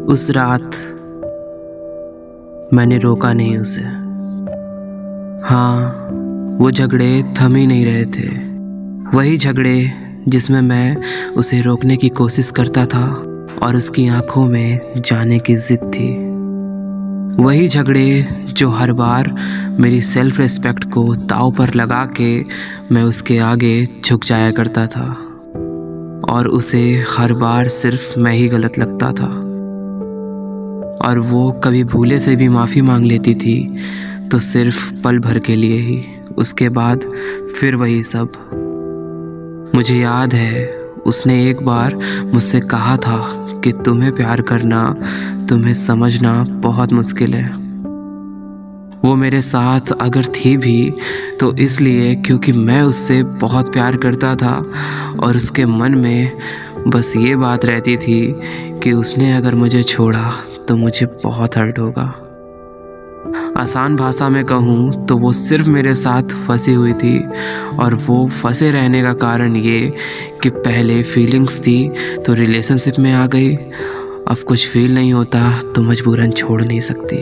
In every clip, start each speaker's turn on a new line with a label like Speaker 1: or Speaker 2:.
Speaker 1: उस रात मैंने रोका नहीं उसे। हाँ, वो झगड़े थम ही नहीं रहे थे। वही झगड़े जिसमें मैं उसे रोकने की कोशिश करता था और उसकी आंखों में जाने की जिद थी। वही झगड़े जो हर बार मेरी सेल्फ रिस्पेक्ट को दांव पर लगा के मैं उसके आगे झुक जाया करता था और उसे हर बार सिर्फ मैं ही गलत लगता था और वो कभी भूले से भी माफ़ी मांग लेती थी तो सिर्फ पल भर के लिए ही। उसके बाद फिर वही सब। मुझे याद है उसने एक बार मुझसे कहा था कि तुम्हें प्यार करना, तुम्हें समझना बहुत मुश्किल है। वो मेरे साथ अगर थी भी तो इसलिए क्योंकि मैं उससे बहुत प्यार करता था और उसके मन में बस ये बात रहती थी कि उसने अगर मुझे छोड़ा तो मुझे बहुत हर्ट होगा। आसान भाषा में कहूँ तो वो सिर्फ मेरे साथ फंसी हुई थी और वो फंसे रहने का कारण ये कि पहले फीलिंग्स थी तो रिलेशनशिप में आ गई, अब कुछ फील नहीं होता तो मजबूरन छोड़ नहीं सकती।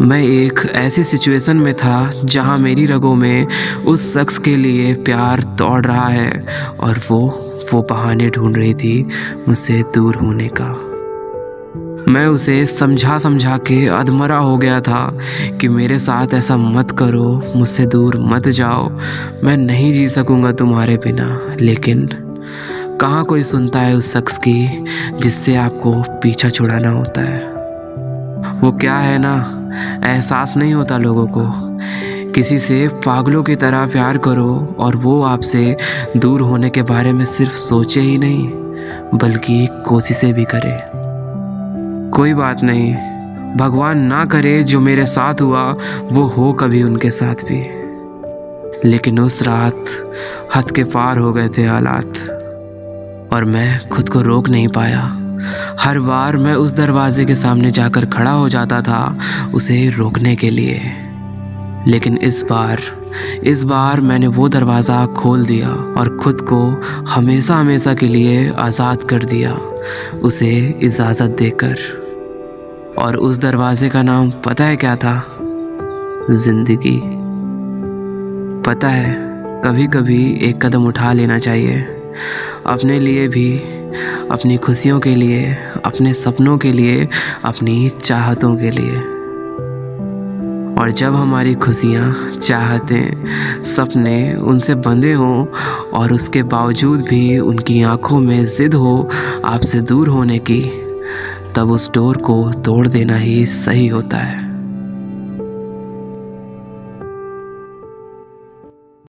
Speaker 1: मैं एक ऐसी सिचुएशन में था जहाँ मेरी रगों में उस शख्स के लिए प्यार दौड़ रहा है और वो बहाने ढूंढ रही थी मुझसे दूर होने का। मैं उसे समझा के अधमरा हो गया था कि मेरे साथ ऐसा मत करो, मुझसे दूर मत जाओ, मैं नहीं जी सकूंगा तुम्हारे बिना। लेकिन कहाँ कोई सुनता है उस शख्स की जिससे आपको पीछा छुड़ाना होता है। वो क्या है ना, एहसास नहीं होता लोगों को। किसी से पागलों की तरह प्यार करो और वो आपसे दूर होने के बारे में सिर्फ सोचे ही नहीं बल्कि कोशिशें भी करे। कोई बात नहीं, भगवान ना करे जो मेरे साथ हुआ वो हो कभी उनके साथ भी। लेकिन उस रात हद के पार हो गए थे हालात और मैं खुद को रोक नहीं पाया। हर बार मैं उस दरवाजे के सामने जाकर खड़ा हो जाता था उसे रोकने के लिए। लेकिन इस बार मैंने वो दरवाज़ा खोल दिया और खुद को हमेशा के लिए आज़ाद कर दिया उसे इजाज़त देकर। और उस दरवाजे का नाम पता है क्या था? जिंदगी। पता है, कभी कभी एक कदम उठा लेना चाहिए, अपने लिए भी, अपनी खुशियों के लिए, अपने सपनों के लिए, अपनी चाहतों के लिए। और जब हमारी खुशियाँ, चाहतें, सपने उनसे बंधे हों और उसके बावजूद भी उनकी आंखों में जिद हो आपसे दूर होने की, तब उस डोर को तोड़ देना ही सही होता है।